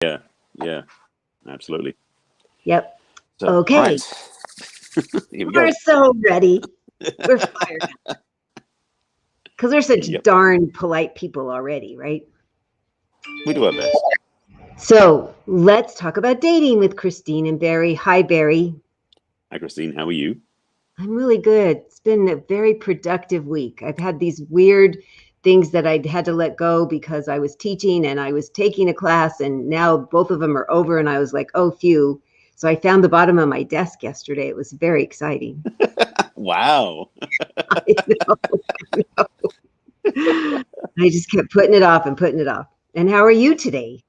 Yeah, yeah, absolutely. Yep. So, Okay. all right. Here we go. We're so ready. We're fired up. Because we're such darn polite people already, right? We do our best. So let's talk about dating with Christine and Barry. Hi, Barry. Hi, Christine. How are you? I'm really good. It's been a very productive week. I've had these weird things that I'd had to let go because I was teaching and I was taking a class, and now both of them are over, and I was like, oh, phew. So I found the bottom of my desk yesterday. It was very exciting. Wow. I know. I just kept putting it off and putting it off. And how are you today?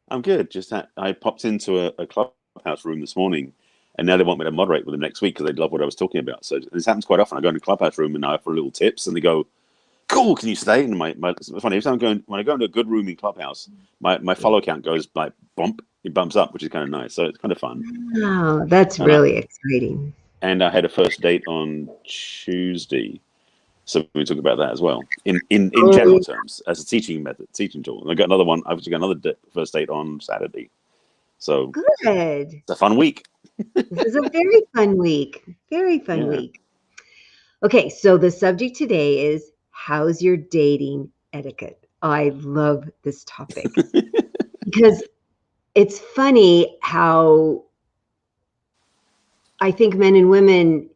I'm good. Just I popped into a Clubhouse room this morning, and now they want me to moderate with them next week because they love what I was talking about. So this happens quite often. I go into a Clubhouse room and I offer little tips, and they go, "Cool, can you stay?" And it's funny. Every time when I go into a good room in Clubhouse, my follow count goes like bump. It bumps up, which is kind of nice. So it's kind of fun. Oh, that's really exciting. And I had a first date on Tuesday. So we talk about that as well in general terms as a teaching tool. And I got another one. I've got another first date on Saturday. So good. It's a fun week. This is a very fun week. Very fun week. Okay, so the subject today is how's your dating etiquette? I love this topic because it's funny how I think men and women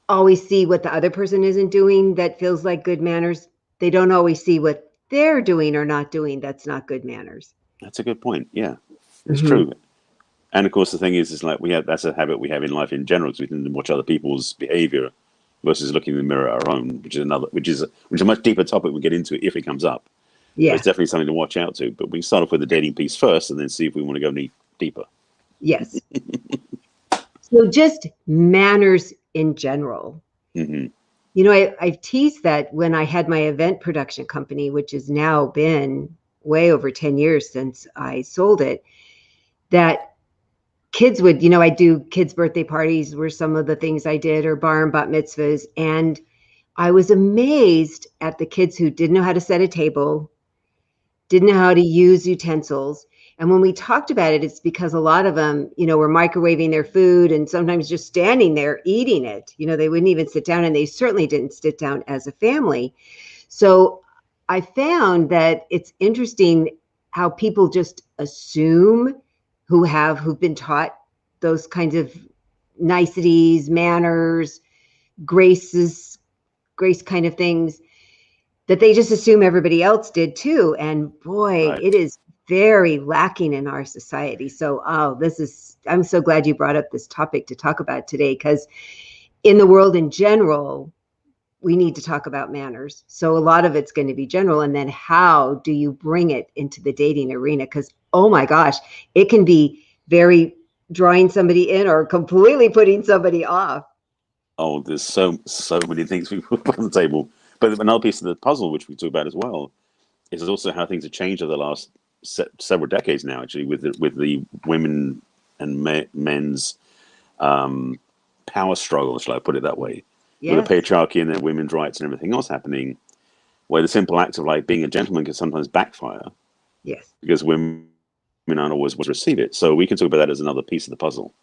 always see what the other person isn't doing that feels like good manners. They don't always see what they're doing or not doing that's not good manners. That's a good point. Yeah, it's true. And of course, the thing is like that's a habit we have in life in general, because we tend to watch other people's behavior versus looking in the mirror at our own, which is a much deeper topic we get into if it comes up. Yeah, but it's definitely something to watch out to. But we can start off with the dating piece first, and then see if we want to go deeper. Yes. So just manners in general. Mm-hmm. You know, I've teased that when I had my event production company, which has now been way over 10 years since I sold it, that kids would, I do kids' birthday parties were some of the things I did, or bar and bat mitzvahs. And I was amazed at the kids who didn't know how to set a table, didn't know how to use utensils. And when we talked about it, it's because a lot of them, were microwaving their food and sometimes just standing there eating it. They wouldn't even sit down, and they certainly didn't sit down as a family. So I found that it's interesting how people just assume who've been taught those kinds of niceties, manners, grace kind of things, that they just assume everybody else did too. And boy, It is very lacking in our society. So, I'm so glad you brought up this topic to talk about today, because in the world in general, we need to talk about manners. So a lot of it's going to be general. And then how do you bring it into the dating arena? Because, oh my gosh, it can be very drawing somebody in or completely putting somebody off. Oh, there's so many things we put on the table. But another piece of the puzzle, which we talk about as well, is also how things have changed over the last several decades now, actually, with the women and men's power struggle, shall I put it that way? Yes. With the patriarchy and the women's rights and everything else happening, where the simple act of like being a gentleman can sometimes backfire. Yes. Because women aren't always receive it. So we can talk about that as another piece of the puzzle.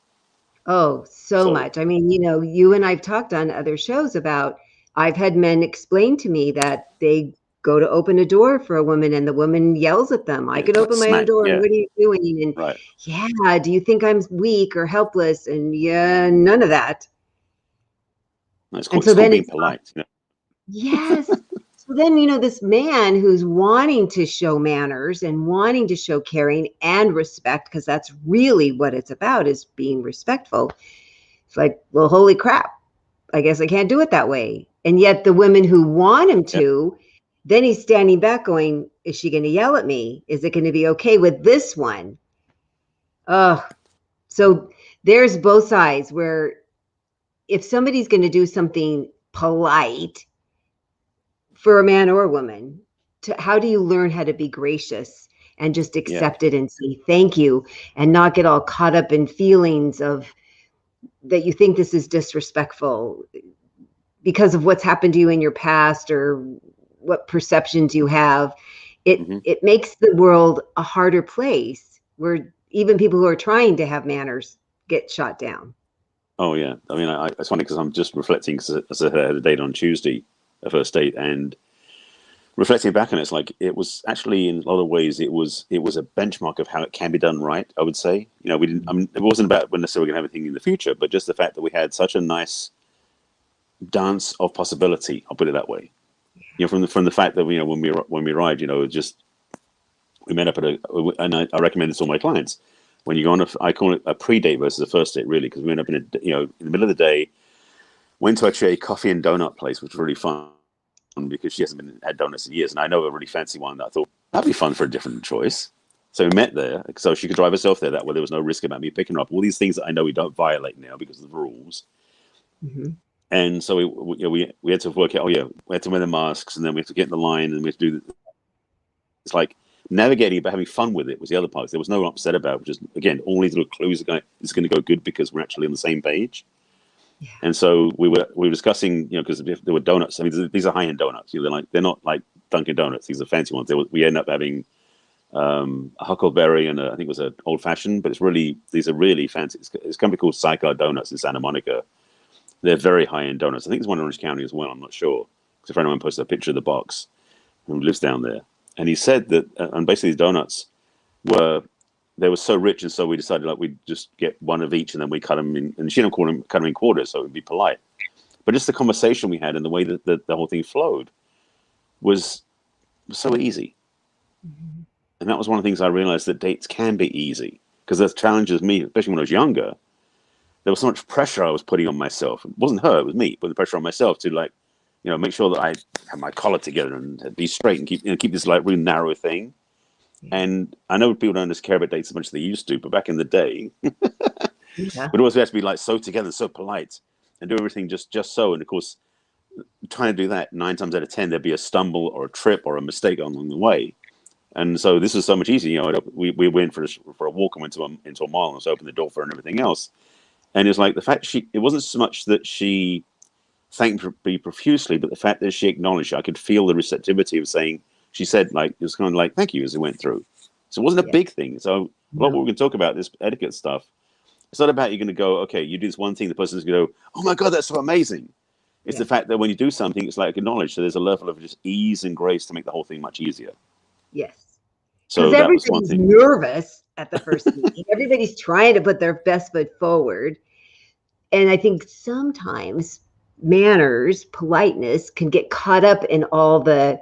Oh, so much. I mean, you and I've talked on other shows about, I've had men explain to me that they go to open a door for a woman and the woman yells at them. I could open my own door. And what are you doing? And do you think I'm weak or helpless? And none of that. It's called being polite. Yes. So then, this man who's wanting to show manners and wanting to show caring and respect, because that's really what it's about, is being respectful. It's like, well, holy crap, I guess I can't do it that way. And yet the women who want him to, then he's standing back going, is she going to yell at me? Is it going to be okay with this one? So there's both sides, where if somebody's going to do something polite for a man or a woman, how do you learn how to be gracious and just accept it and say thank you, and not get all caught up in feelings of that you think this is disrespectful because of what's happened to you in your past or what perceptions you have. it makes the world a harder place where even people who are trying to have manners get shot down. Oh yeah, I mean, it's funny because I'm just reflecting, as I had a date on Tuesday, a first date, and reflecting back on it, it's like it was actually in a lot of ways it was a benchmark of how it can be done right. I would say, we didn't. I mean, it wasn't about when necessarily going to have anything in the future, but just the fact that we had such a nice dance of possibility. I'll put it that way. From the fact that when we arrived, just we met up and I recommend this to all my clients. When you go on I call it a pre-date versus a first date, really, because we went up in the middle of the day, went to actually a coffee and donut place, which was really fun because she hasn't had donuts in years, and I know a really fancy one that I thought that'd be fun for a different choice. So we met there, so she could drive herself there. That way, there was no risk about me picking her up. All these things that I know we don't violate now because of the rules. Mm-hmm. And so we had to work out. Oh yeah, we had to wear the masks, and then we had to get in the line, and we had to do. It's like navigating, but having fun with it was the other part. There was no upset about it. Just again, all these little clues are going. It's going to go good because we're actually on the same page. Yeah. And so we were discussing, because there were donuts. I mean, these are high end donuts. They're not like Dunkin' Donuts. These are fancy ones. We end up having a huckleberry and I think it was an old fashioned, but these are really fancy. It's a company called Sycar Donuts in Santa Monica. They're very high end donuts. I think there's one in Orange County as well. I'm not sure because a friend of mine posted a picture of the box who lives down there, and he said that and basically these donuts they were so rich, and so we decided we'd just get one of each, and then we cut them in, and she didn't cut them in quarters, so it would be polite. But just the conversation we had and the way that the whole thing flowed was so easy. Mm-hmm. And that was one of the things I realized, that dates can be easy, because the challenges me, especially when I was younger, there was so much pressure I was putting on myself. It wasn't her, it was me, putting the pressure on myself to make sure that I have my collar together and be straight and keep this really narrow thing. And I know people don't just care about dates as much as they used to, but back in the day, we'd always have to be so together, so polite, and do everything just so. And of course, trying to do that 9 times out of 10, there'd be a stumble or a trip or a mistake along the way. And so this was so much easier. We went for a walk and went into a mall and was opened the door for her and everything else. And it was like the fact it wasn't so much that she thanked me profusely, but the fact that she acknowledged it. I could feel the receptivity of saying. She said, it was kind of like, thank you, as it went through. So it wasn't a big thing. So what we're going to talk about, this etiquette stuff, it's not about you're going to go, okay, you do this one thing, the person's going to go, oh my God, that's so amazing. It's the fact that when you do something, it's like acknowledged. So there's a level of just ease and grace to make the whole thing much easier. Yes. So that was one thing. Nervous at the first meeting. Everybody's trying to put their best foot forward. And I think sometimes manners, politeness can get caught up in all the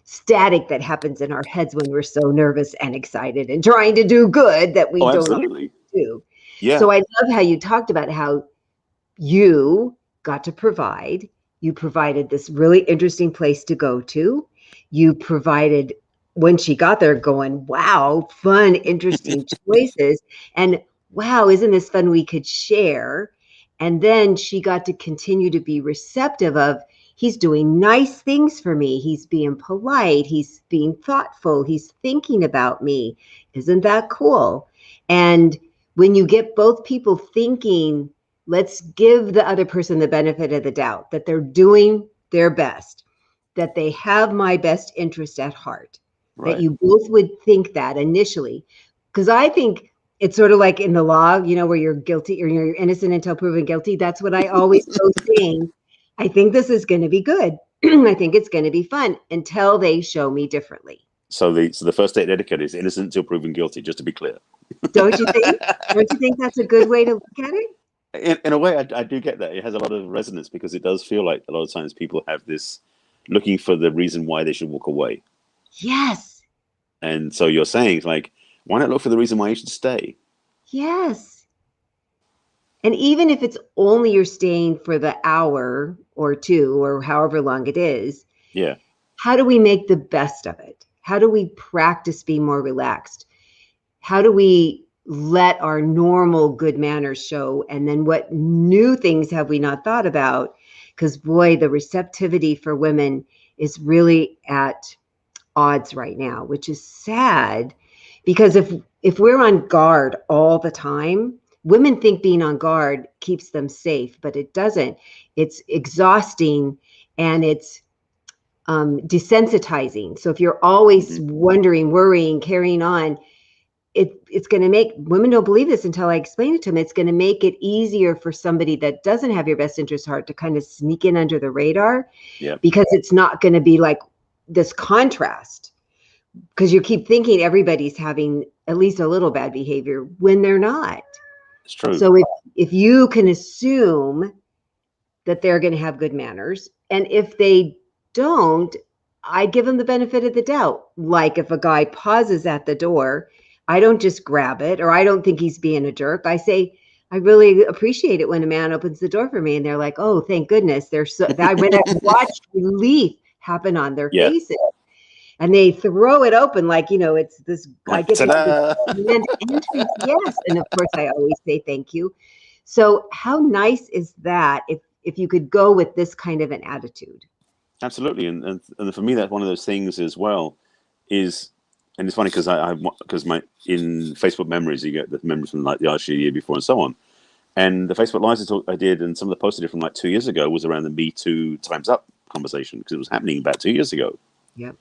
static that happens in our heads when we're so nervous and excited and trying to do good that we don't do. Yeah. So I love how you talked about how you got to provide. You provided this really interesting place to go to. You provided, when she got there, going, wow, fun, interesting choices. And wow, isn't this fun? We could share. And then she got to continue to be receptive of, he's doing nice things for me. He's being polite. He's being thoughtful. He's thinking about me. Isn't that cool? And when you get both people thinking, let's give the other person the benefit of the doubt, that they're doing their best, that they have my best interest at heart, that you both would think that initially. Because I think it's sort of like in the law, where you're guilty or you're innocent until proven guilty. That's what I always go saying. I think this is going to be good. I think it's going to be fun until they show me differently. So the first date etiquette is innocent until proven guilty, just to be clear. Don't you think? Don't you think that's a good way to look at it? In a way, I do get that. It has a lot of resonance because it does feel like a lot of times people have this looking for the reason why they should walk away. Yes. And so you're saying, why not look for the reason why you should stay? Yes. And even if it's only you're staying for the hour or two or however long it is, how do we make the best of it? How do we practice being more relaxed? How do we let our normal good manners show? And then what new things have we not thought about? Because boy, the receptivity for women is really at odds right now, which is sad. Because if we're on guard all the time, women think being on guard keeps them safe, but it doesn't. It's exhausting, and it's desensitizing. So if you're always wondering, worrying, carrying on, it's going to make, women don't believe this until I explain it to them, it's going to make it easier for somebody that doesn't have your best interest at heart to kind of sneak in under the radar, because it's not going to be like this contrast, because you keep thinking everybody's having at least a little bad behavior when they're not. It's true. So if you can assume that they're going to have good manners, and if they don't, I give them the benefit of the doubt. Like if a guy pauses at the door, I don't just grab it, or I don't think he's being a jerk. I say, I really appreciate it when a man opens the door for me, and they're like, oh, thank goodness. They're so that when I watched relief happen on their faces, and they throw it open like, it's this, I get this grand entrance. Yes. And of course I always say thank you. So how nice is that if you could go with this kind of an attitude? Absolutely. And for me, that's one of those things as well is, and it's funny because because in Facebook memories, you get the memories from like the year before and so on. And the Facebook Lives I did, and some of the posts I did from like 2 years ago was around the Me Too Time's Up conversation, because it was happening about 2 years ago. Yep.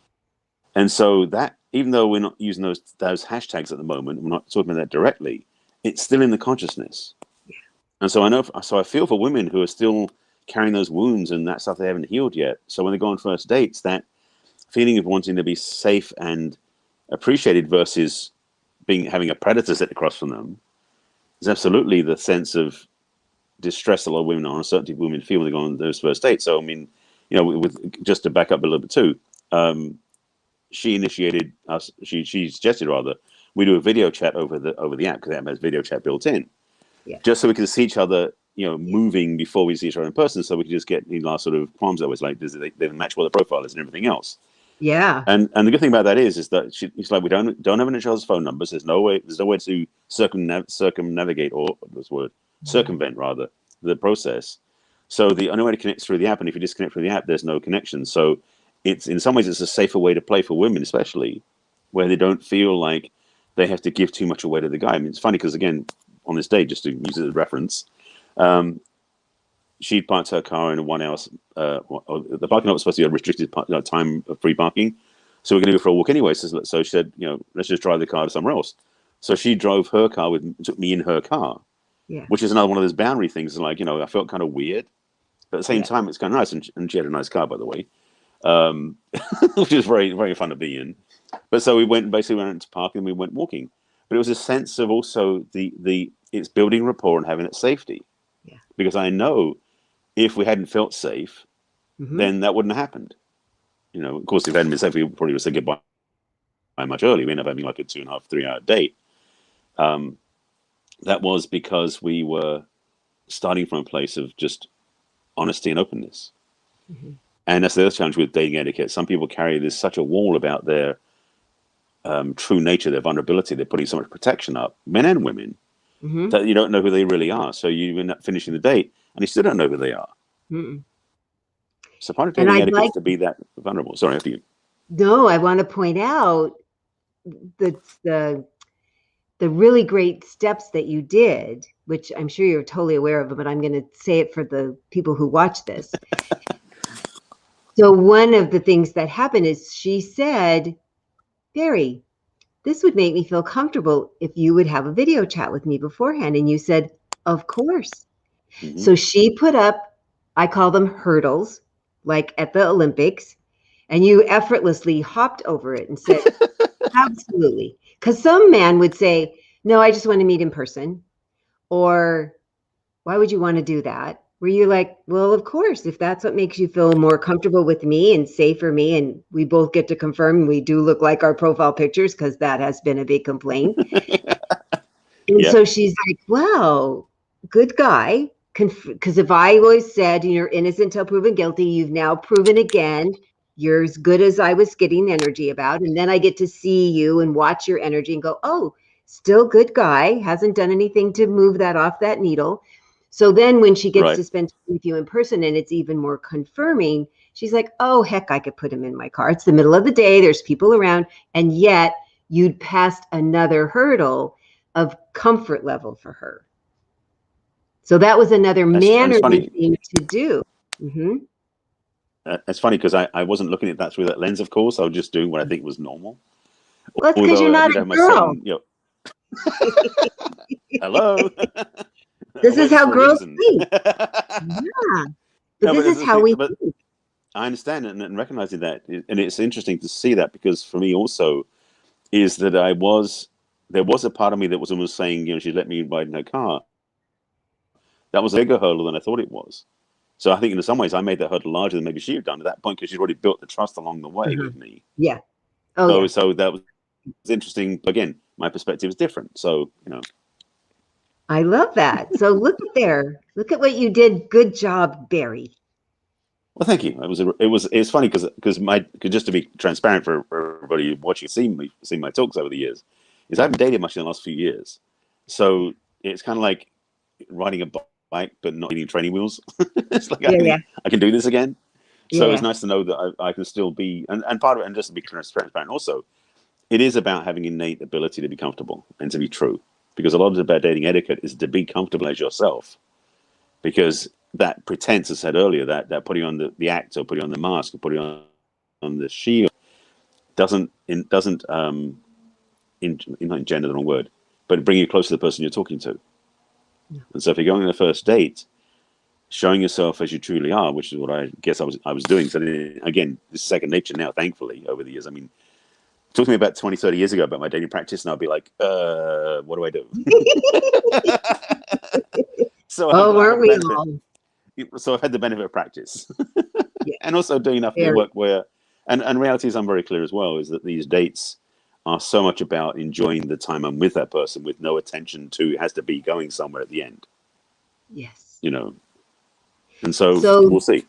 And so that, even though we're not using those hashtags at the moment, we're not talking about that directly, it's still in the consciousness. Yeah. And so I feel for women who are still carrying those wounds and that stuff they haven't healed yet. So when they go on first dates, that feeling of wanting to be safe and appreciated versus having a predator sit across from them is absolutely the sense of distress a lot of women or uncertainty women feel when they go on those first dates. So I mean, just to back up a little bit too, she initiated us. She suggested rather we do a video chat over the app, because the app has video chat built in, just so we can see each other, moving before we see each other in person, so we can just get our sort of qualms always like they match what the profile is and everything else. Yeah. And the good thing about that is that it's like we don't have each other's phone numbers. There's no way to circumnavigate, or this word, circumvent rather, the process. So the only way to connect through the app, and if you disconnect from the app, there's no connection. So it's, in some ways, it's a safer way to play for women, especially where they don't feel like they have to give too much away to the guy. I mean, it's funny because, again, on this day, just to use it as a reference, she parked her car in a 1 hour. The parking lot was supposed to be a restricted time of free parking, so we're going to go for a walk anyway. So she said, let's just drive the car to somewhere else. So she drove her car took me in her car, which is another one of those boundary things. Like, I felt kind of weird, but at the same time, it's kind of nice. And she had a nice car, by the way, which is very, very fun to be in. But so we went to park and we went walking. But it was a sense of also it's building rapport and having that safety. Yeah. Because I know if we hadn't felt safe, then that wouldn't have happened. Of course, if it hadn't been safe, we probably would have said goodbye much earlier. We ended up having like a 2.5, 3 hour date. That was because we were starting from a place of just honesty and openness. And that's the other challenge with dating etiquette. Some people carry such a wall about their true nature, their vulnerability. They're putting so much protection up, men and women, that you don't know who they really are. So you end up finishing the date and you still don't know who they are. So part of dating etiquette is to be that vulnerable. Sorry, after you. No, I want to point out the really great steps that you did, which I'm sure you're totally aware of, but I'm going to say it for the people who watch this. So one of the things that happened is she said, Barry, this would make me feel comfortable if you would have a video chat with me beforehand. And you said, of course. So she put up, I call them hurdles, like at the Olympics, and you effortlessly hopped over it and said, absolutely. Because some man would say, no, I just want to meet in person. Or why would you want to do that? Where you're like, well, of course, if that's what makes you feel more comfortable with me and safe for me, and we both get to confirm we do look like our profile pictures, because that has been a big complaint. And so she's like, wow, good guy. Because if I always said you're innocent till proven guilty, you've now proven again you're as good as I was getting energy about. And then I get to see you and watch your energy and go, oh, still good guy, hasn't done anything to move that off that needle. So then when she gets to spend time with you in person and it's even more confirming, she's like, oh, heck, I could put him in my car. It's the middle of the day. There's people around. And yet you'd passed another hurdle of comfort level for her. So that was another mannerly thing to do. it's funny because I wasn't looking at that through that lens, of course. I was just doing what I think was normal. Well, it's because you're Although I not did a have my girl. certain, hello, I This wear is this how for a girls reason. think. Yeah. But No, but this there's is the how thing, we but think. I understand it and recognizing that, and it's interesting to see that because for me also is that there was a part of me that was almost saying, she let me ride in her car. That was a bigger hurdle than I thought it was. So I think in some ways I made that hurdle larger than maybe she had done at that point because she'd already built the trust along the way Uh-huh. with me. Yeah. Oh, So yeah. so that was interesting. Again, my perspective is different. So I love that. So look at there. Look at what you did. Good job, Barry. well, thank you. It's funny because just to be transparent for everybody watching, seen my talks over the years, is I haven't dated much in the last few years. So it's kind of like riding a bike but not needing training wheels. It's like Yeah, yeah, I can do this again. So it's yeah. nice to know that I can still be, and part of it, and just to be transparent also, it is about having innate ability to be comfortable and to be true. Because a lot of the bad dating etiquette is to be comfortable as yourself. Because that pretense, I said earlier, that putting on the act or putting on the mask or putting on the shield doesn't not engender the wrong word, but bring you closer to the person you're talking to. And so if you're going on a first date, showing yourself as you truly are, which is what I guess I was doing. So again, this is second nature now, thankfully, over the years. I mean, talk to me about 20, 30 years ago about my dating practice, and I'll be like, what do I do? So Oh, I've weren't had the we benefit. all? So I've had the benefit of practice, Yeah. and also doing enough of the Very. work where, and reality is, I'm very clear as well, is that these dates are so much about enjoying the time I'm with that person with no attention to it has to be going somewhere at the end, Yes. you know. And so So we'll see.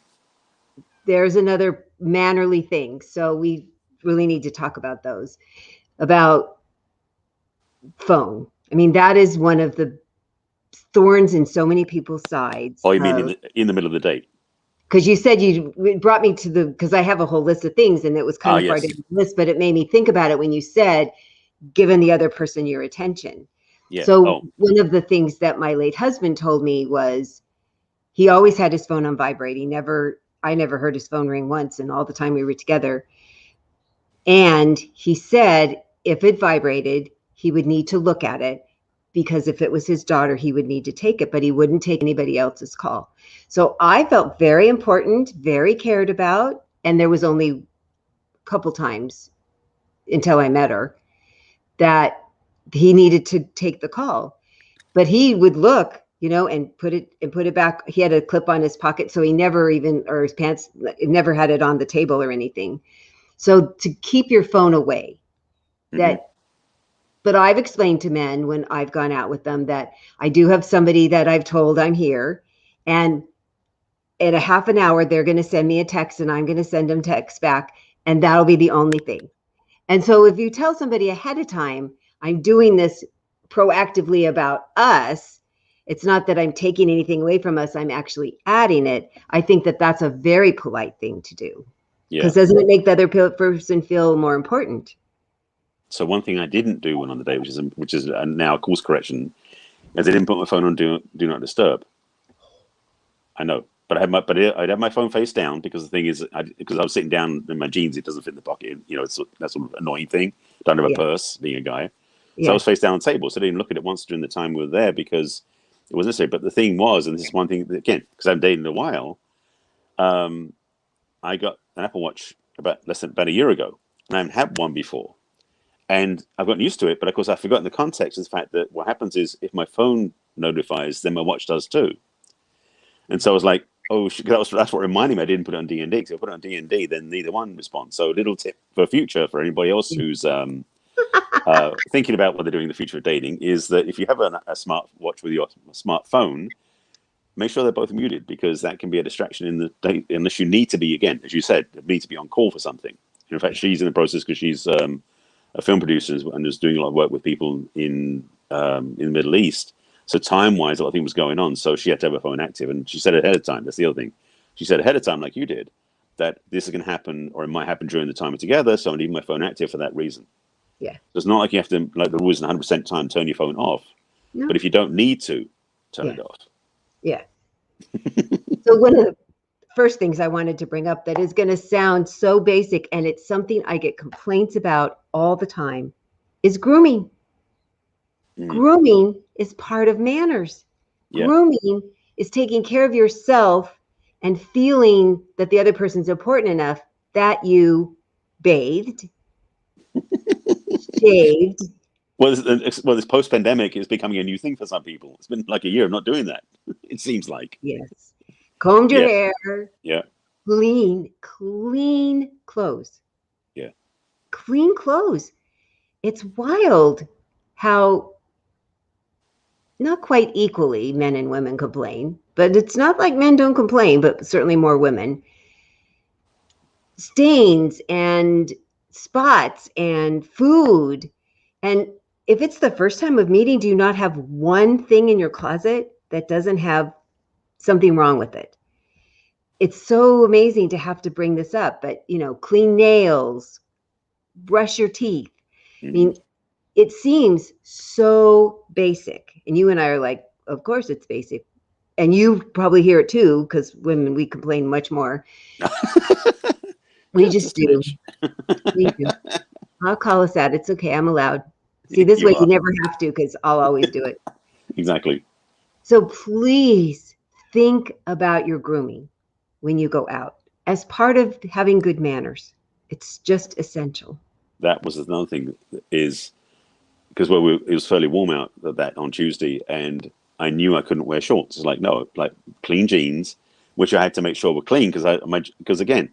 there's another mannerly thing. So we really need to talk about those. About phone. I mean, that is one of the thorns in so many people's sides. Oh, you mean in the middle of the date? Because you said it brought me to because I have a whole list of things and it was kind Ah, of far yes, down the list, but it made me think about it when you said, given the other person your attention. yeah. So Oh, one of the things that my late husband told me was he always had his phone on vibrate. I never heard his phone ring once in all the time we were together. And he said if it vibrated, he would need to look at it because if it was his daughter, he would need to take it, but he wouldn't take anybody else's call. So I felt very important, very cared about. And there was only a couple times until I met her that he needed to take the call. But he would look, and put it back. He had a clip on his pocket, so he never even, or his pants, never had it on the table or anything. So to keep your phone away, mm-hmm. that but I've explained to men when I've gone out with them that I do have somebody that I've told I'm here, and in a half an hour they're going to send me a text and I'm going to send them text back, and that'll be the only thing. And so if you tell somebody ahead of time, I'm doing this proactively about us, it's not that I'm taking anything away from us, I'm actually adding it. I think that that's a very polite thing to do. Yeah. Because doesn't it make the other person feel more important? So one thing I didn't do when on the day, which is now a course correction, is I didn't put my phone on do not disturb. I know, but I'd have my phone face down because the thing is, because I was sitting down in my jeans, it doesn't fit in the pocket. It's that sort of annoying thing. Don't have a Yeah. purse, being a guy. So I Yeah. was face down on the table, so I didn't look at it once during the time we were there because it wasn't necessary. But the thing was, and this is one thing that, again, because I've dated a while, I got an Apple Watch about a year ago, and I haven't had one before. And I've gotten used to it, but of course I've forgotten the context of the fact that what happens is if my phone notifies, then my watch does too. And so I was like, oh, that's what reminded me I didn't put it on D&D. Because if I put it on D&D, then neither one responds. So a little tip for future for anybody else who's thinking about what they're doing in the future of dating is that if you have a smart watch with your smartphone, make sure they're both muted because that can be a distraction in the date unless you need to be, again, as you said, need to be on call for something. In fact, she's in the process because she's a film producer and is doing a lot of work with people in the Middle East. So time-wise, a lot of things was going on. So she had to have her phone active, and she said ahead of time. That's the other thing. She said ahead of time, like you did, that this is going to happen, or it might happen during the time we're together. So I need my phone active for that reason. Yeah. So it's not like you have to, like the rules, 100% time, turn your phone off. No. But if you don't need to, turn Yeah. it off. Yeah. So one of the first things I wanted to bring up that is going to sound so basic, and it's something I get complaints about all the time, is grooming. Grooming is part of manners. Yeah. Grooming is taking care of yourself and feeling that the other person's important enough that you bathed, shaved. Well, this post-pandemic is becoming a new thing for some people. It's been like a year of not doing that. It seems like. Yes. Combed your Yes. hair. Yeah. Clean clothes. Yeah. Clean clothes. It's wild how not quite equally men and women complain, but it's not like men don't complain, but certainly more women. Stains and spots and food. And if it's the first time of meeting, do you not have one thing in your closet that doesn't have something wrong with it? It's so amazing to have to bring this up, but clean nails, brush your teeth. I mean, it seems so basic. And you and I are like, of course it's basic. And you probably hear it too, because women, we complain much more. We just do. We do. I'll call us out. It's okay. I'm allowed. See, this way you never have to, because I'll always do it. Exactly. So please think about your grooming when you go out as part of having good manners. It's just essential. That was another thing, is because it was fairly warm out that on Tuesday, and I knew I couldn't wear shorts. It's like, no, like clean jeans, which I had to make sure were clean because again,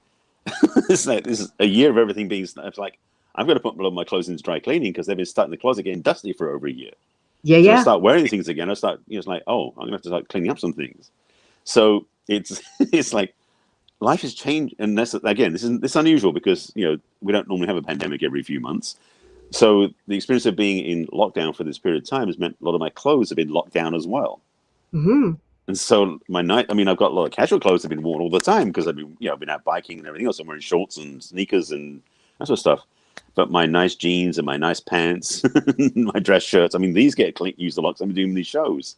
this is a year of everything being. It's like I've got to put my clothes into dry cleaning because they've been stuck in the closet getting dusty for over a year. Yeah, so I start wearing things again. I start, it's like, oh, I'm gonna have to start cleaning up some things. So it's like life has changed, and this is unusual because we don't normally have a pandemic every few months. So the experience of being in lockdown for this period of time has meant a lot of my clothes have been locked down as well. Mm-hmm. And so I've got a lot of casual clothes that have been worn all the time because I've been out biking and everything else. I'm wearing shorts and sneakers and that sort of stuff. But my nice jeans and my nice pants, my dress shirts, these get used a lot because I'm doing these shows.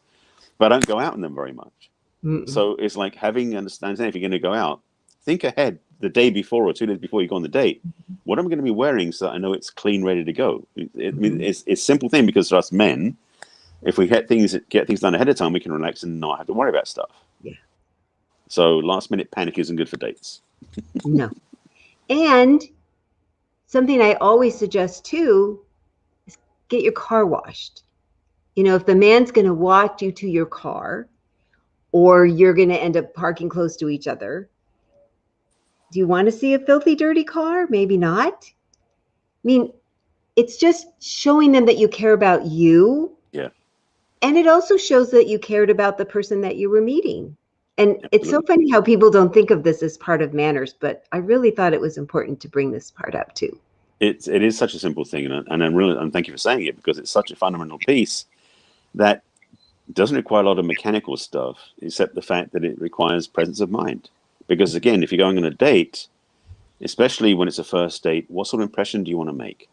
But I don't go out in them very much. Mm-mm. So it's like having understanding if you're going to go out, think ahead the day before or 2 days before you go on the date. What am I going to be wearing so that I know it's clean, ready to go? It's a simple thing because for us men, if we get things done ahead of time, we can relax and not have to worry about stuff. Yeah. So last minute panic isn't good for dates. No. And something I always suggest too is get your car washed. If the man's going to walk you to your car, or you're going to end up parking close to each other, do you want to see a filthy, dirty car? Maybe not. It's just showing them that you care about you. Yeah. And it also shows that you cared about the person that you were meeting. And Absolutely. It's so funny how people don't think of this as part of manners, but I really thought it was important to bring this part up too. It is such a simple thing, and thank you for saying it, because it's such a fundamental piece that doesn't require a lot of mechanical stuff, except the fact that it requires presence of mind. Because again, if you're going on a date, especially when it's a first date, what sort of impression do you want to make?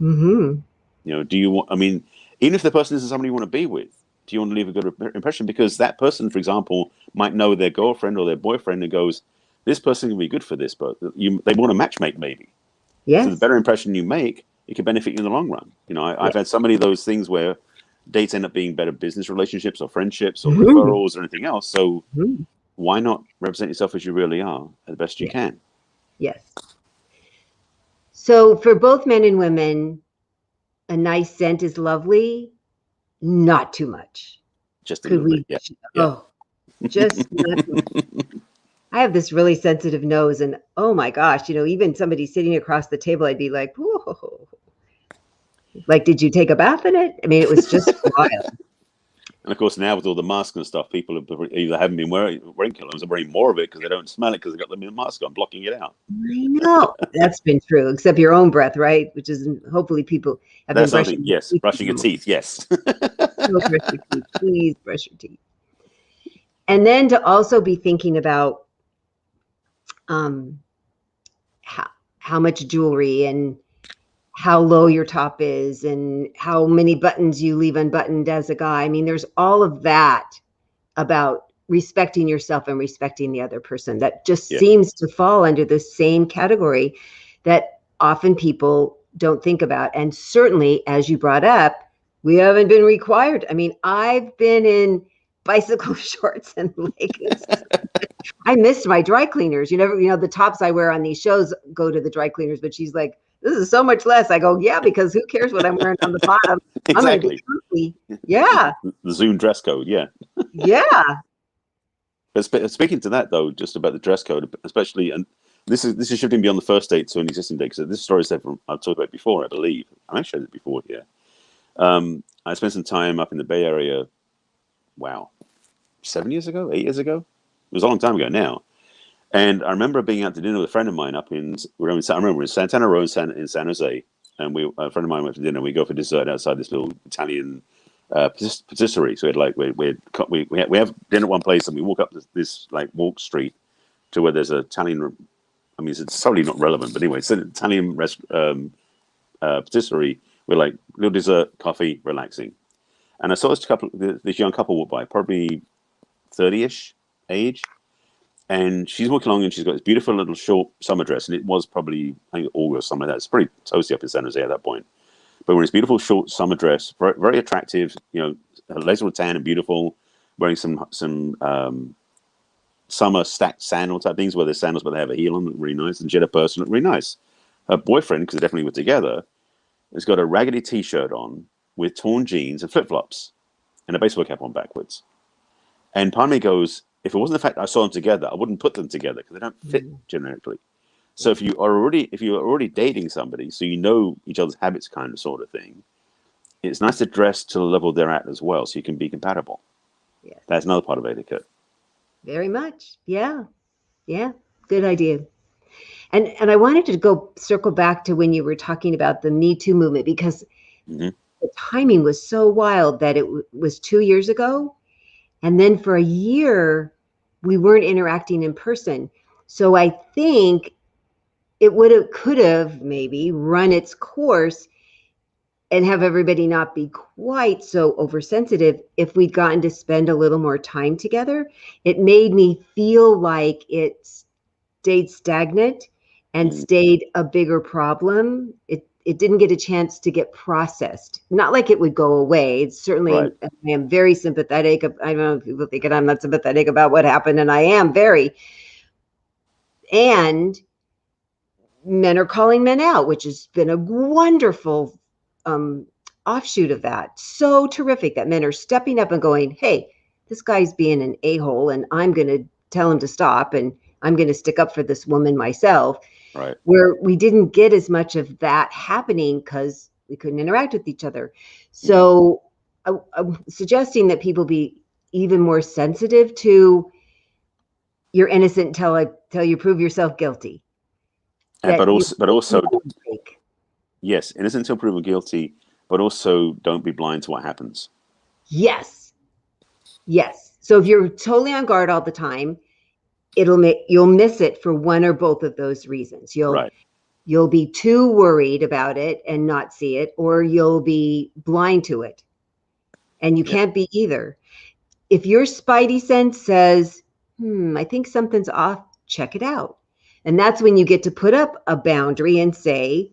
Mm-hmm. Do you want? Even if the person isn't somebody you want to be with, do you want to leave a good impression? Because that person, for example, might know their girlfriend or their boyfriend and goes, "This person can be good for this," but they want to matchmake maybe. Yes. So the better impression you make, it can benefit you in the long run. I've had so many of those things where dates end up being better business relationships or friendships or referrals or anything else. So why not represent yourself as you really are as best you can? Yes. So for both men and women, a nice scent is lovely, not too much. Just a little bit, yeah. Oh, just not too much. I have this really sensitive nose, and oh my gosh, even somebody sitting across the table, I'd be like, whoa. Like, did you take a bath in it? It was just wild. And of course, now with all the masks and stuff, people either haven't been wearing cologne or wearing more of it because they don't smell it because they've got the mask on, blocking it out. I know. That's been true, except your own breath, right? Which is hopefully people have been brushing. Yes, brushing your teeth, yes. Brush your teeth. Please brush your teeth. And then to also be thinking about how much jewelry and how low your top is and how many buttons you leave unbuttoned as a guy. There's all of that about respecting yourself and respecting the other person. That just Yeah. seems to fall under the same category that often people don't think about. And certainly, as you brought up, we haven't been required. I mean, I've been in bicycle shorts and leggings. I missed my dry cleaners. The tops I wear on these shows go to the dry cleaners, but she's like, this is so much less. I go, yeah, because who cares what I'm wearing on the bottom? I'm going to be Exactly. comfy. Yeah. The Zoom dress code. Yeah. Yeah. But speaking to that though, just about the dress code, especially, and this is shifting beyond the first date to an existing date, because this story is from I've talked about before, I believe. I mentioned shared it before here. I spent some time up in the Bay Area. Wow, 7 years ago, 8 years ago. It was a long time ago now. And I remember being out to dinner with a friend of mine I remember in Santana Row in San Jose, and a friend of mine went for dinner. We go for dessert outside this little Italian patisserie. So we have dinner at one place, and we walk up this like walk street to where there's an Italian. I mean, it's totally not relevant, but anyway, it's an Italian patisserie with like little dessert, coffee, relaxing. And I saw this young couple walk by, probably 30-ish age. And she's walking along, and she's got this beautiful little short summer dress, and it was probably, I think, August, something like that. It's pretty toasty up in San Jose at that point. But wearing this beautiful short summer dress, very, very attractive, her legs were tan and beautiful, wearing some summer stacked sandal type things, where they're sandals but they have a heel on, look really nice, and she had a purse and looked really nice. Her boyfriend, because they definitely were together, has got a raggedy t-shirt on with torn jeans and flip-flops and a baseball cap on backwards. And part of me goes, if it wasn't the fact that I saw them together, I wouldn't put them together because they don't fit generically. So if you are already dating somebody, so you know each other's habits, kind of sort of thing, it's nice to dress to the level they're at as well, so you can be compatible. Yes. That's another part of etiquette. Very much. Yeah. Yeah. Good idea. And I wanted to circle back to when you were talking about the Me Too movement, because the timing was so wild that it was 2 years ago. And then for a year, we weren't interacting in person. So I think it could have maybe run its course and have everybody not be quite so oversensitive if we'd gotten to spend a little more time together. It made me feel like it stayed stagnant and stayed a bigger problem. It didn't get a chance to get processed. Not like it would go away. It's certainly, Right. I am very sympathetic. I don't know if people think I'm not sympathetic about what happened, and I am very. And men are calling men out, which has been a wonderful offshoot of that. So terrific that men are stepping up and going, hey, this guy's being an a-hole, and I'm going to tell him to stop, and I'm going to stick up for this woman myself. Right. Where we didn't get as much of that happening because we couldn't interact with each other. So I'm suggesting that people be even more sensitive to you're innocent until you prove yourself guilty. But also, yes, innocent until proven guilty, but also don't be blind to what happens. Yes. So if you're totally on guard all the time, you'll miss it for one or both of those reasons. You'll be too worried about it and not see it, or you'll be blind to it. And you can't be either. If your spidey sense says, I think something's off, check it out. And that's when you get to put up a boundary and say,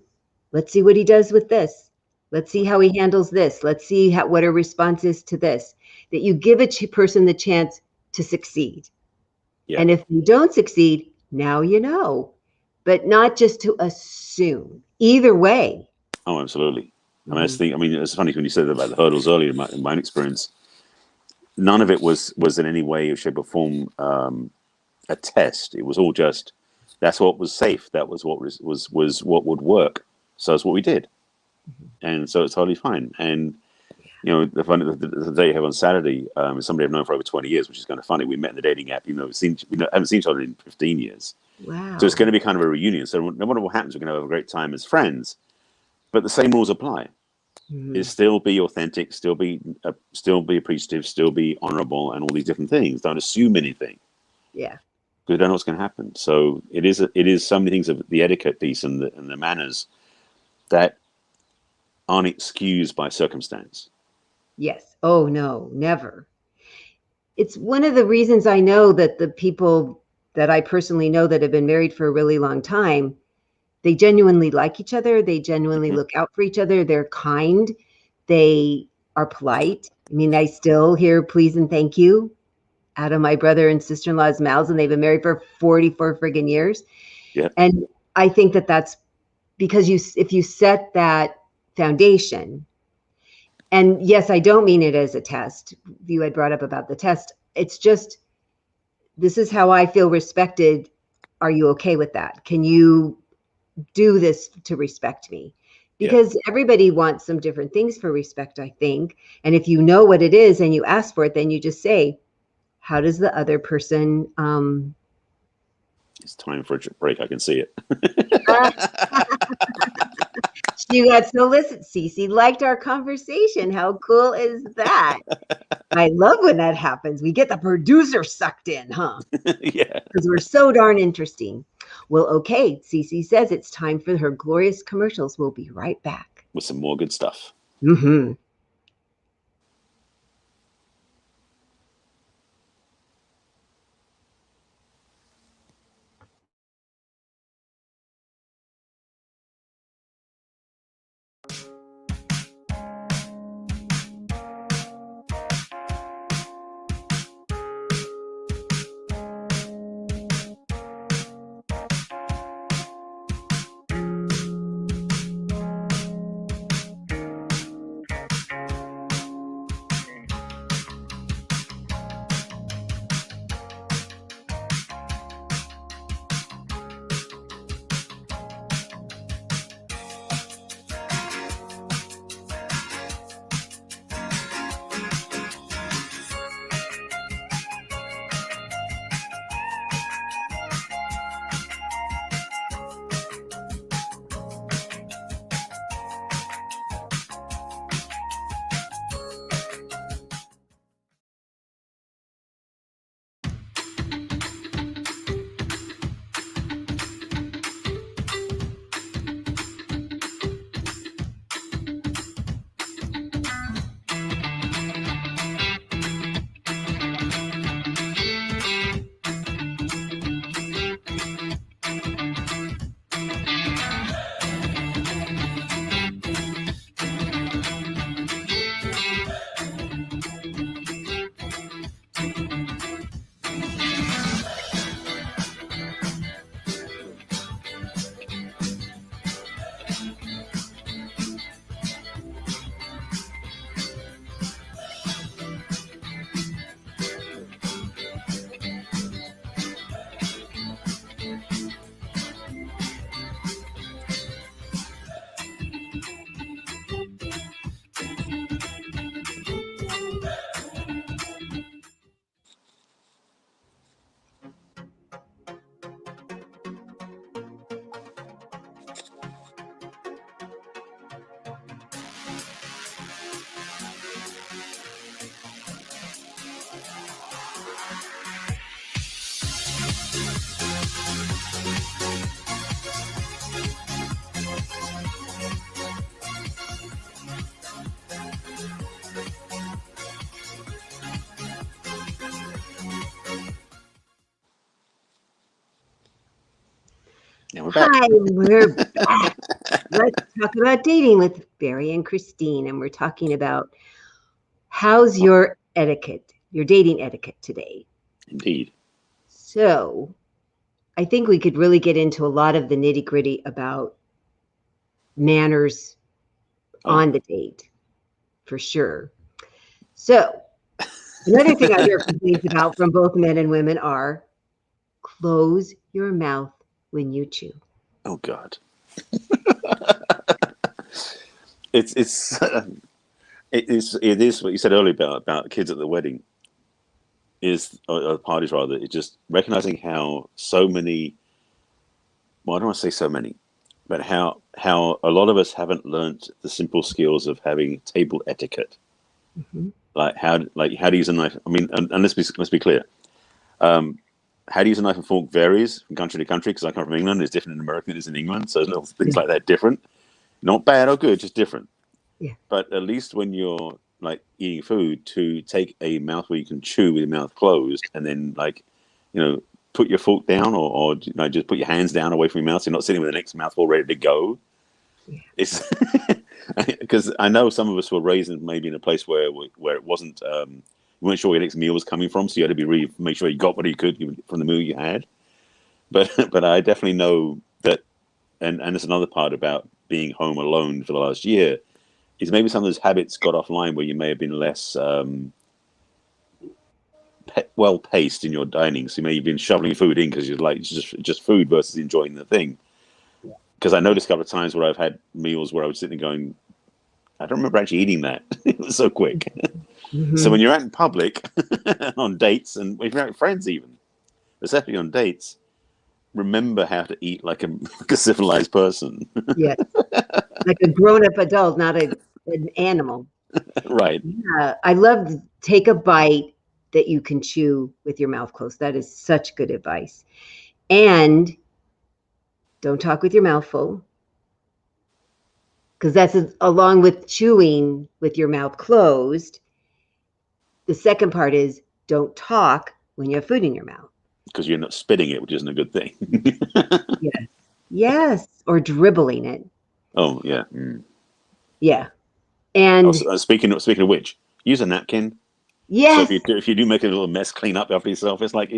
let's see what he does with this. Let's see how he handles this. Let's see what her response is to this. That you give a person the chance to succeed. Yeah. And if you don't succeed, now you know. But not just to assume. Either way. Oh, absolutely. I mean, it's funny when you said about the hurdles earlier. In my experience, none of it was in any way, shape, or form a test. It was all just that's what was safe. That was what was what would work. So that's what we did, and so it's totally fine. And the day you have on Saturday is somebody I've known for over 20 years, which is kind of funny. We met in the dating app. Haven't seen each other in 15 years. Wow. So it's going to be kind of a reunion. So no matter what happens, we're going to have a great time as friends. But the same rules apply. Is still be authentic, still be appreciative, still be honorable, and all these different things. Don't assume anything. Yeah. Because you don't know what's going to happen. So it is so many things of the etiquette piece and the manners that aren't excused by circumstance. Yes. Oh no, never. it's one of the reasons I know that the people that I personally know that have been married for a really long time, they genuinely like each other. They genuinely look out for each other. They're kind. They are polite. I mean, I still hear please and thank you out of my brother and sister-in-law's mouths, and they've been married for 44 friggin' years. Yeah. And I think that that's because if you set that foundation, and yes, I don't mean it as a test. You had brought up about the test. It's just, this is how I feel respected. Are you okay with that? Can you do this to respect me? Because everybody wants some different things for respect, I think. And if you know what it is and you ask for it, then you just say, how does the other person It's time for a break. I can see it. You got solicit. Cece liked our conversation. How cool is that? I love when that happens. We get the producer sucked in, huh? Yeah. Because we're so darn interesting. Well, okay. Cece says it's time for her glorious commercials. We'll be right back. With some more good stuff. Mm-hmm. Yeah, we're back. Hi, we're back. Let's talk about dating with Barry and Christine. And we're talking about how's your etiquette, your dating etiquette today. Indeed. So I think we could really get into a lot of the nitty gritty about manners on the date, for sure. So another thing I hear complaints about from both men and women are close your mouth when you chew. Oh God. It is what you said earlier about kids at the wedding, is or parties rather. It's just recognizing how so many. Well, I don't want to say so many, but how a lot of us haven't learned the simple skills of having table etiquette. Mm-hmm. Like how to use a knife. I mean, and let's be clear. How to use a knife and fork varies from country to country, because I come from England. It's different in America than it is in England. So little things like that different. Not bad or good, just different. Yeah. But at least when you're like eating food to take a mouthful you can chew with your mouth closed, and then like, put your fork down, or just put your hands down away from your mouth, so you're not sitting with the next mouthful ready to go. Yeah. It's because I know some of us were raised maybe in a place where it wasn't, you weren't sure where your next meal was coming from, so you had to be really make sure you got what you could from the meal you had. But I definitely know that, and it's another part about being home alone for the last year, is maybe some of those habits got offline where you may have been less well paced in your dining. So you may have been shoveling food in because you're like, it's just food versus enjoying the thing. Because I noticed a couple of times where I've had meals where I was sitting going, I don't remember actually eating that. It was so quick. So when you're out in public, on dates, and if you're out with friends even, especially on dates, remember how to eat like a civilized person. Yes. Like a grown-up adult, not an animal. Right. Yeah, I love take a bite that you can chew with your mouth closed. That is such good advice. And don't talk with your mouth full, because that's along with chewing with your mouth closed. The second part is don't talk when you have food in your mouth. Because you're not spitting it, which isn't a good thing. Yes. Yes. Or dribbling it. Oh, yeah. Yeah. And speaking of which, use a napkin. yes. So if you do make a little mess, clean up after yourself. It's like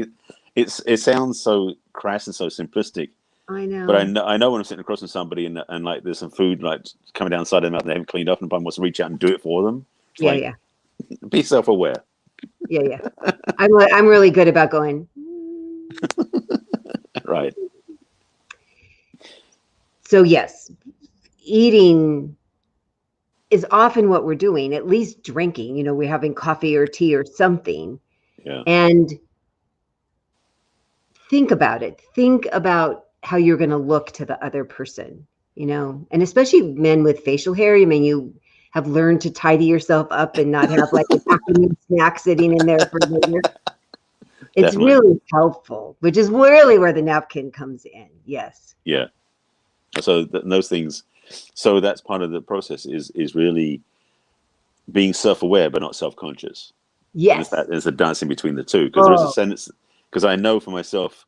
it sounds so crass and so simplistic. I know. But I know when I'm sitting across from somebody and like there's some food like coming down the side of their mouth and they haven't cleaned up, and I wants to reach out and do it for them. It's yeah. Be self-aware. Yeah. I'm really good about going. Right. So yes, eating is often what we're doing, at least drinking, we're having coffee or tea or something. Yeah. And think about it. Think about how you're going to look to the other person, and especially men with facial hair. I mean, you have learned to tidy yourself up and not have like an afternoon snack sitting in there for later. It's Definitely. really helpful, which is really where the napkin comes in. Yes. Yeah. So those things. So that's part of the process is really being self-aware but not self-conscious. Yes. There's a dance in between the two, because there's a sense, because I know for myself,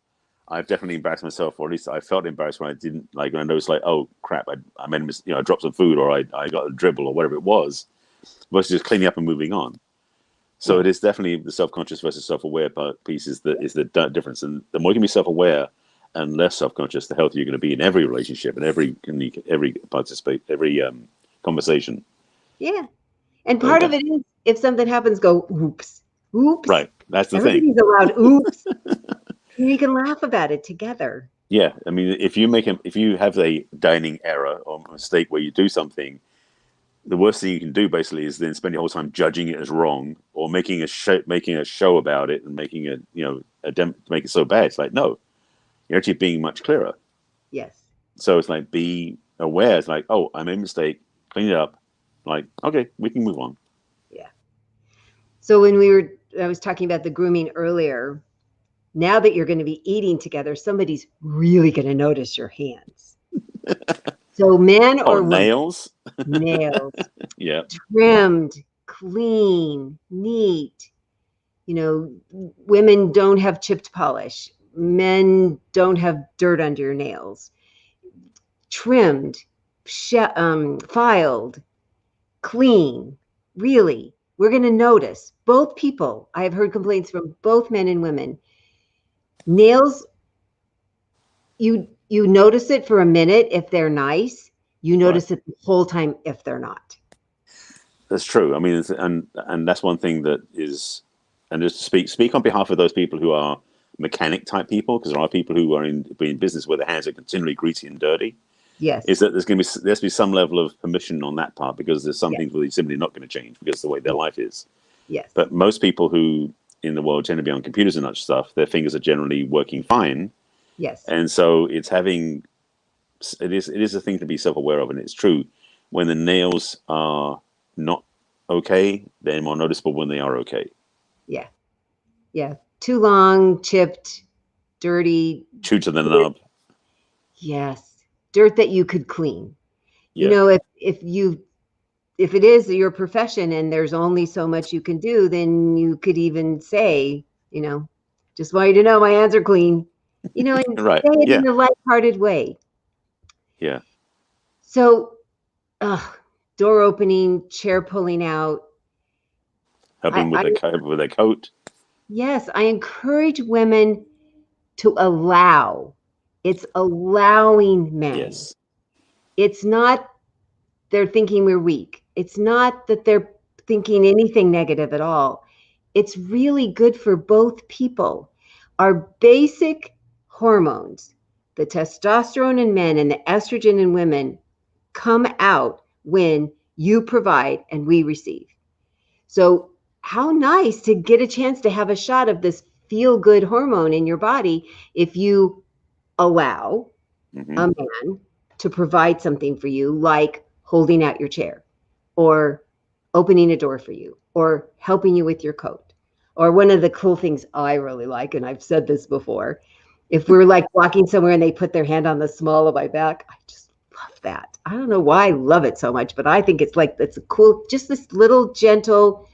I've definitely embarrassed myself, or at least I felt embarrassed when I didn't, like when I noticed like, oh crap, I made a mistake, I dropped some food, or I got a dribble or whatever it was, versus just cleaning up and moving on. So it is definitely the self-conscious versus self-aware piece is the difference. And the more you can be self-aware and less self-conscious, the healthier you're going to be in every relationship and every conversation. Yeah. And part of it is, if something happens, go, oops. Right. That's the thing. Everybody's allowed oops. You can laugh about it together. Yeah. I mean, if you have a dining error or mistake where you do something, the worst thing you can do basically is then spend your whole time judging it as wrong, or making a show about it, and making it, to make it so bad. It's like, no, you're actually being much clearer. Yes. So it's like, be aware. It's like, oh, I made a mistake, clean it up. Like, okay, we can move on. Yeah. So when I was talking about the grooming earlier, now that you're going to be eating together, somebody's really going to notice your hands. So men or nails? Nails. Yeah. Trimmed, clean, neat. Women don't have chipped polish. Men don't have dirt under your nails. Trimmed, filed, clean. Really, we're going to notice. Both people, I have heard complaints from both men and women. Nails, you notice it for a minute if they're nice. You notice it the whole time if they're not. That's true. I mean, and that's one thing that is, and just to speak on behalf of those people who are mechanic type people, because there are people who are in business where their hands are continually greasy and dirty. Yes. Is that there's to be some level of permission on that part, because there's some things really simply not going to change because of the way their life is. Yes. But most people who in the world tend to be on computers and such stuff, their fingers are generally working fine. Yes. And so it is a thing to be self-aware of, and it's true. When the nails are not okay, they're more noticeable when they are okay. Yeah. Yeah. Too long, chipped, dirty. Chewed to the nub. Yes. Dirt that you could clean. Yeah. If you if it is your profession and there's only so much you can do, then you could even say, just want you to know my hands are clean, and Right. say it Yeah. in a lighthearted way. Yeah. So, door opening, chair pulling out. Helping with their coat. Yes, I encourage women to allow. It's allowing men. Yes. It's not they're thinking we're weak. It's not that they're thinking anything negative at all. It's really good for both people. Our basic hormones, the testosterone in men and the estrogen in women, come out when you provide and we receive. So, how nice to get a chance to have a shot of this feel good hormone in your body if you allow Hmm. a man to provide something for you, like holding out your chair or opening a door for you or helping you with your coat. Or one of the cool things I really like, and I've said this before, if we're like walking somewhere and they put their hand on the small of my back, I just love that. I don't know why I love it so much, but I think it's a cool, just this little gentle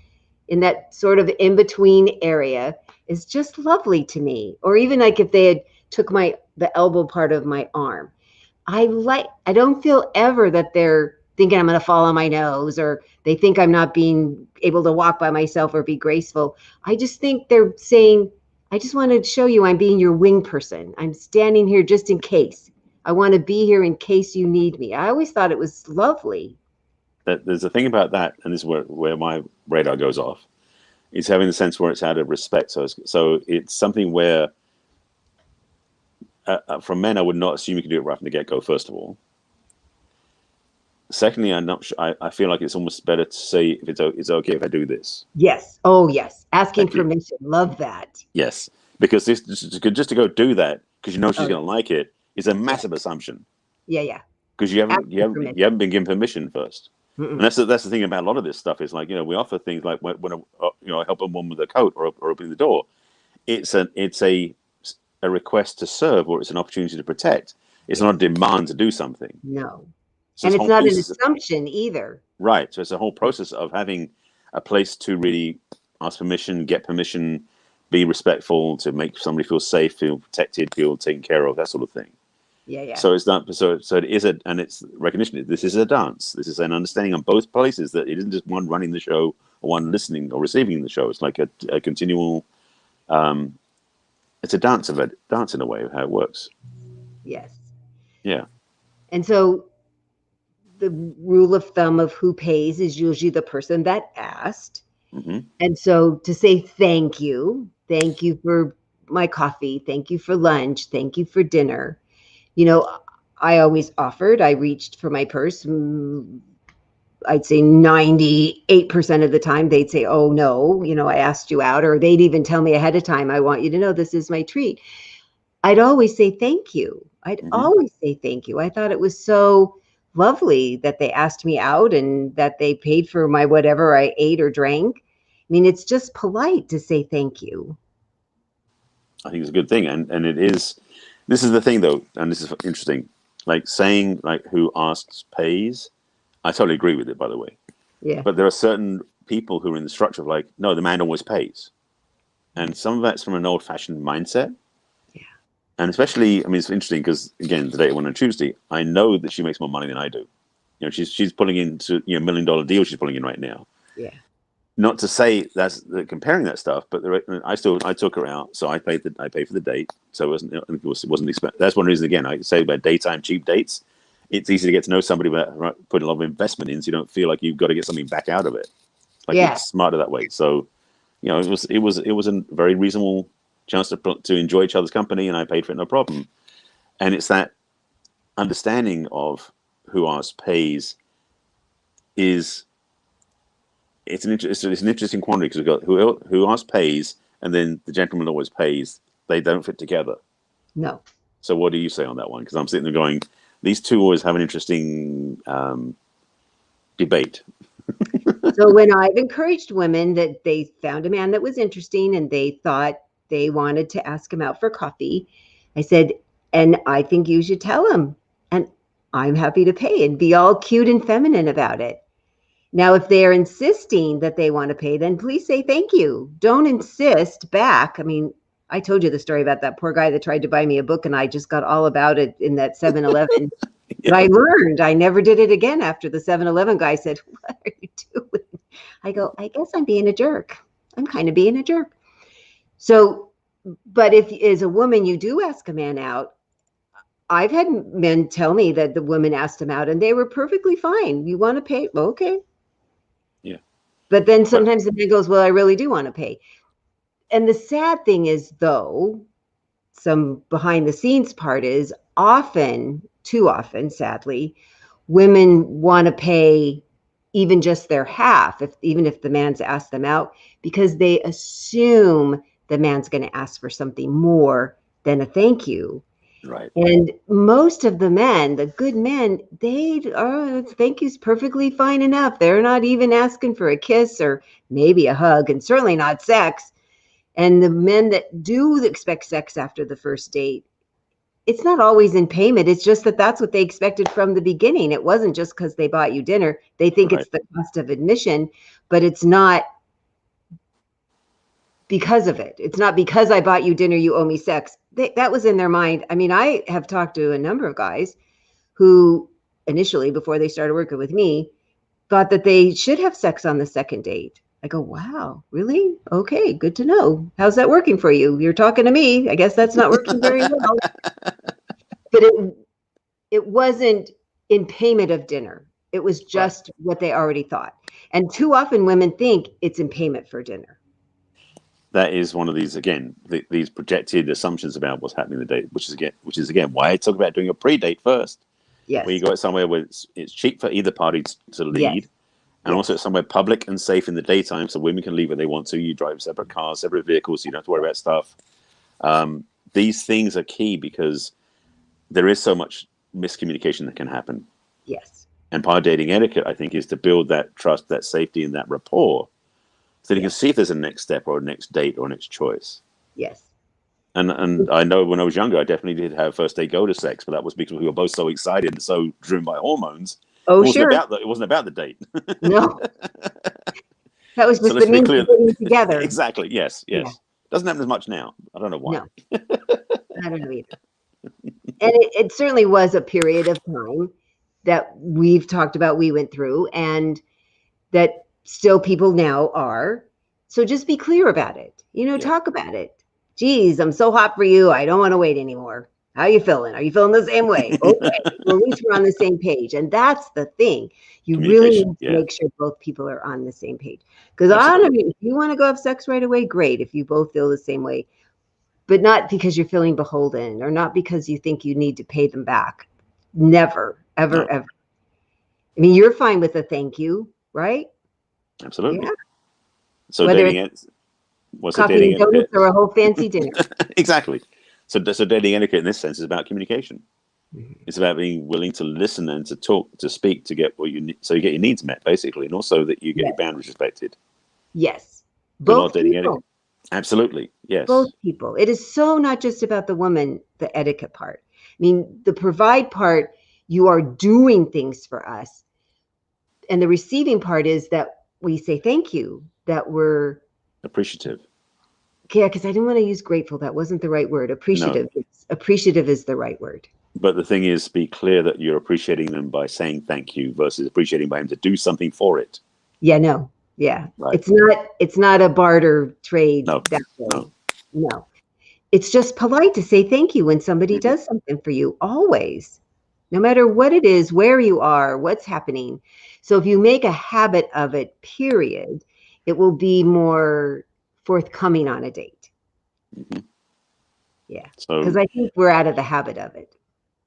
in that sort of in between area is just lovely to me. Or even like if they had took the elbow part of my arm. I don't feel ever that they're thinking I'm going to fall on my nose or they think I'm not being able to walk by myself or be graceful. I just think they're saying, I just want to show you I'm being your wing person. I'm standing here just in case. I want to be here in case you need me. I always thought it was lovely. There's a thing about that, and this is where my radar goes off. Is having the sense where it's out of respect. So it's something where from men, I would not assume you can do it right from the get-go, first of all. Secondly, I'm not sure, I feel like it's almost better to say if it's okay if I do this. Yes. Oh, yes. Asking Thank you. permission. Love that. Yes, because this just to go do that because you know she's Oh, going to like it is a massive assumption yeah, yeah. because you haven't Asking permission. been given permission first. And Mm-mm. that's the thing about a lot of this stuff is like we offer things like when I help a woman with a coat or opening the door. It's a request to serve or it's an opportunity to protect. It's not a demand to do something. No. So And this it's whole not an piece is assumption either. right. So it's a whole process of having a place to really ask permission, get permission, be respectful, to make somebody feel safe, feel protected, feel taken care of, that sort of thing. Yeah, yeah. So it's not. So it is and it's recognition. This is a dance. This is an understanding on both places that it isn't just one running the show or one listening or receiving the show. It's like a continual. It's a dance in a way of how it works. Yes. Yeah. And so the rule of thumb of who pays is usually the person that asked. Hmm. And so to say thank you for my coffee, thank you for lunch, thank you for dinner. I always offered, I reached for my purse. I'd say 98% of the time they'd say, oh no, I asked you out, or they'd even tell me ahead of time, I want you to know this is my treat. I'd always say thank you. I'd Hmm. always say thank you. I thought it was so lovely that they asked me out and that they paid for my whatever I ate or drank. I mean, it's just polite to say thank you. I think it's a good thing, and it is. This is the thing though, and this is interesting. Like saying like who asks pays. I totally agree with it, by the way. Yeah. But there are certain people who are in the structure of like, no, the man always pays. And some of that's from an old-fashioned mindset. Yeah. And especially, I mean, it's interesting because again, the date I went on Tuesday, I know that she makes more money than I do. She's pulling into $1 million deal she's pulling in right now. Yeah. Not to say that's comparing that stuff, but I took her out, so I paid for the date. So it wasn't expensive. That's one reason again I say about daytime cheap dates. It's easy to get to know somebody without putting a lot of investment in, so you don't feel like you've got to get something back out of it. Like Yeah. it's smarter that way. So, it was a very reasonable chance to enjoy each other's company, and I paid for it no problem. And it's that understanding of who asks pays is it's an interesting quandary because we've got who asks pays, and then the gentleman always pays. They don't fit together. No. So what do you say on that one? Because I'm sitting there going, these two always have an interesting debate. So when I've encouraged women that they found a man that was interesting and they thought they wanted to ask him out for coffee, I said, and I think you should tell him, and I'm happy to pay and be all cute and feminine about it. Now, if they're insisting that they want to pay, then please say thank you. Don't insist back. I mean, I told you the story about that poor guy that tried to buy me a book, and I just got all about it in that 7-Eleven. Yeah. But I learned I never did it again after the 7-Eleven guy said, "What are you doing?" I go, "I guess I'm being a jerk. I'm kind of being a jerk." So, but if as a woman you do ask a man out, I've had men tell me that the woman asked him out and they were perfectly fine. You want to pay? Okay. Yeah. But then But sometimes the man goes, well, I really do want to pay. And the sad thing is, though, some behind the scenes part is often, too often, sadly, women want to pay even just their half, even if the man's asked them out, because they assume the man's going to ask for something more than a thank you. right. And most of the men, the good men, they are, thank you's perfectly fine enough. They're not even asking for a kiss or maybe a hug, and certainly not sex. And the men that do expect sex after the first date, it's not always in payment. It's just that that's what they expected from the beginning. It wasn't just because they bought you dinner. They think Right. it's the cost of admission, but it's not because of it. It's not because I bought you dinner, you owe me sex. That was in their mind. I mean, I have talked to a number of guys who initially, before they started working with me, thought that they should have sex on the second date. I go, wow, really? Okay, good to know. How's that working for you? You're talking to me. I guess that's not working very well. But it wasn't in payment of dinner. It was Right. just what they already thought. And too often women think it's in payment for dinner. That is one of these again, these projected assumptions about what's happening in the date, which is again why I talk about doing a pre-date first, where you Yes. go somewhere where it's cheap for either party to lead, Yes. and also Yes. it's somewhere public and safe in the daytime, so women can leave when they want to. You drive separate cars, separate vehicles, so you don't have to worry about stuff. These things are key because there is so much miscommunication that can happen. Yes. And part of dating etiquette, I think, is to build that trust, that safety, and that rapport, so you can Yes. see if there's a next step or a next date or a next choice. Yes. And I know when I was younger, I definitely did have first date go to sex, but that was because we were both so excited and so driven by hormones. Oh, sure. It wasn't about the date. No, that was So just let's the be means clear. of getting together. Exactly. Yes. Yeah. Yes. Doesn't happen as much now. I don't know why. No, I don't know either. And it certainly was a period of time that we've talked about, we went through, and that still people now are. So just be clear about it. Yeah. Talk about it. Geez, I'm so hot for you. I don't want to wait anymore. How are you feeling? Are you feeling the same way? Okay. Well, at least we're on the same page. And that's the thing. You really Communication. need to Yeah. make sure both people are on the same page. Because Absolutely. if you want to go have sex right away, great. If you both feel the same way, but not because you're feeling beholden or not because you think you need to pay them back. Never, ever, No. ever. I mean, you're fine with a thank you, right? Absolutely. Yeah. So Whether dating it's it. What's a coffee dating and etiquette? donuts or a whole fancy dinner. Exactly. So dating etiquette in this sense is about communication. Mhm. It's about being willing to listen and to talk, to speak, to get what you need, so you get your needs met, basically, and also that you get your Yes. boundaries respected. Yes. Do a lot of Both dating people. etiquette. Absolutely, Both yes, people. It is so not just about the woman, the etiquette part. I mean, the provide part, you are doing things for us. And the receiving part is that we say thank you, that we're appreciative. yeah, because I didn't want to use grateful. That wasn't the right word. No, Appreciative is the right word. but the thing is, be clear that you're appreciating them by saying thank you versus appreciating by them to do something for it. Yeah, no. Yeah. Right? It's not a barter trade No, that way. no. No. It's just polite to say thank you when somebody Hmm. does something for you, always. No matter what it is, where you are, what's happening. So if you make a habit of it, period, it will be more forthcoming on a date. Hmm. Yeah. Because So, I think we're out of the habit of it.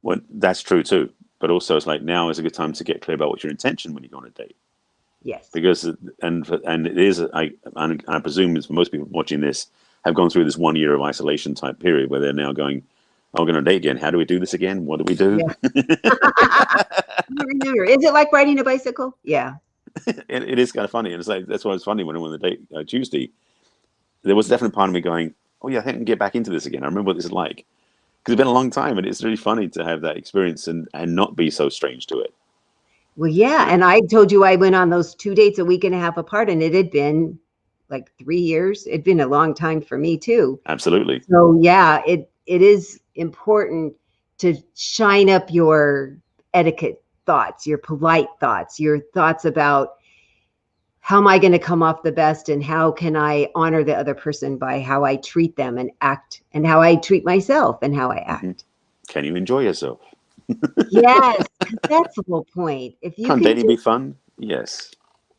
well, that's true too. But also, it's like now is a good time to get clear about what's your intention when you go on a date. Yes. Because and it is I presume it's for most people watching this have gone through this 1 year of isolation type period where they're now going, oh, we're going to date again. How do we do this again? What do we do? Yeah. I don't remember. Is it like riding a bicycle? Yeah. It is kind of funny, and it's like that's why it's funny when I went on the date Tuesday. There was definitely part of me going, oh yeah, I think I can get back into this again. I remember what this is like because it's been a long time, and it's really funny to have that experience and not be so strange to it. Well, yeah. And I told you I went on those 2 dates a week and a half apart, and it had been like 3 years. It'd been a long time for me too. Absolutely. So yeah, it is important to shine up your etiquette thoughts, your polite thoughts, your thoughts about how am I going to come off the best and how can I honor the other person by how I treat them and act and how I treat myself and how I act. Can you enjoy yourself? Yes, 'cause that's the whole point. If you Can't can dating be fun? Yes.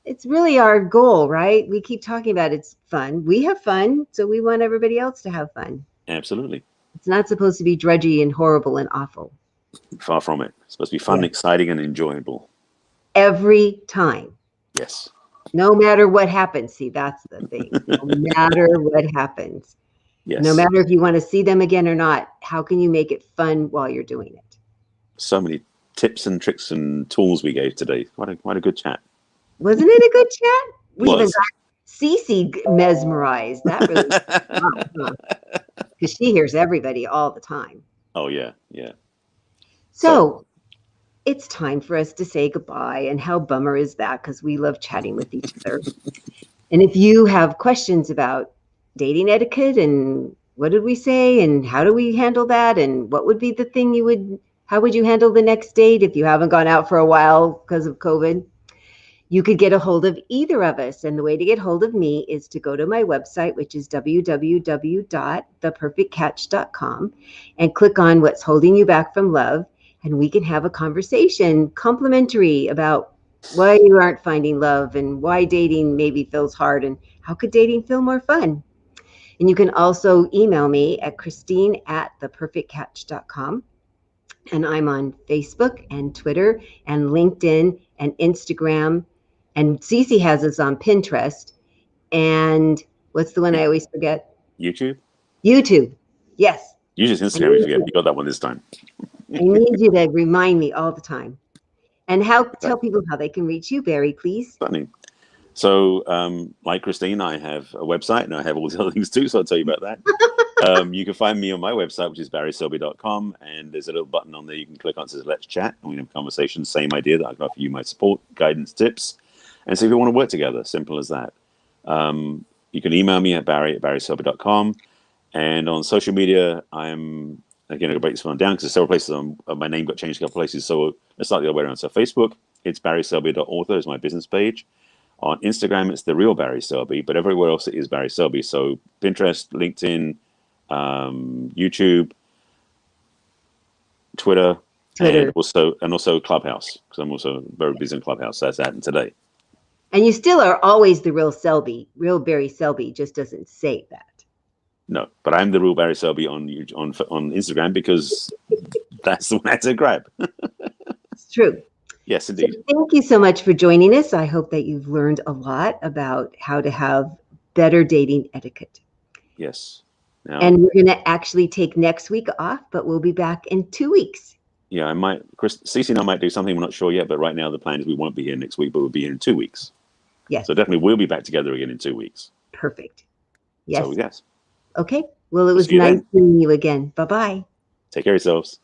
it's really our goal, right? We keep talking about it's fun. We have fun, so we want everybody else to have fun. Absolutely. It's not supposed to be drudgy and horrible and awful. Far from it. It's supposed to be fun, Yeah. exciting, and enjoyable. Every time. Yes. No matter what happens. See, that's the thing. No matter what happens. Yes. No matter if you want to see them again or not, how can you make it fun while you're doing it? So many tips and tricks and tools we gave today. Quite a good chat. Wasn't it a good chat? We even Was. got Cece mesmerized. That really because she hears everybody all the time. Oh yeah, yeah. So it's time for us to say goodbye. And how bummer is that? Because we love chatting with each other. And if you have questions about dating etiquette and what did we say and how do we handle that and what would be the thing how would you handle the next date if you haven't gone out for a while because of COVID? You could get a hold of either of us. And the way to get hold of me is to go to my website, which is www.theperfectcatch.com, and click on what's holding you back from love. And we can have a conversation complimentary about why you aren't finding love and why dating maybe feels hard and how could dating feel more fun. And you can also email me at Christine@theperfectcatch.com. And I'm on Facebook and Twitter and LinkedIn and Instagram. And Cece has us on Pinterest. And what's the one I always forget? YouTube? YouTube. Yes. You just Instagram, you forget. You got that one this time. I need you to remind me all the time. And tell people how they can reach you, Barry, please. Funny. So, like Christine, I have a website and I have all these other things too, so I'll tell you about that. You can find me on my website, which is barryselby.com, and there's a little button on there you can click on that says Let's Chat, and we can have a conversation. Same idea that I can offer you my support, guidance, tips, and see if we want to work together. Simple as that. You can email me at barryselby.com, and on social media, I'm again, I'll break this one down because there's several places my name got changed a couple places. So let's start the other way around. So Facebook, it's barryselby.author is my business page. On Instagram, it's the real Barry Selby, but everywhere else it is Barry Selby. So Pinterest, LinkedIn, YouTube, Twitter, and also Clubhouse, because I'm also very busy in Clubhouse. So that's happened today. And you still are always the real Selby. Real Barry Selby just doesn't say that. No, but I'm the real Barry Selby on Instagram because that's the one I had to grab. It's true. Yes, indeed. So thank you so much for joining us. I hope that you've learned a lot about how to have better dating etiquette. Yes. Now, and we're going to actually take next week off, but we'll be back in 2 weeks. Yeah, Cece and I might do something. We're not sure yet, but right now the plan is we won't be here next week, but we'll be here in 2 weeks. Yes. So definitely we'll be back together again in 2 weeks. Perfect. Yes. So, yes. Okay. Well, it was nice seeing you again. Bye-bye. Take care of yourselves.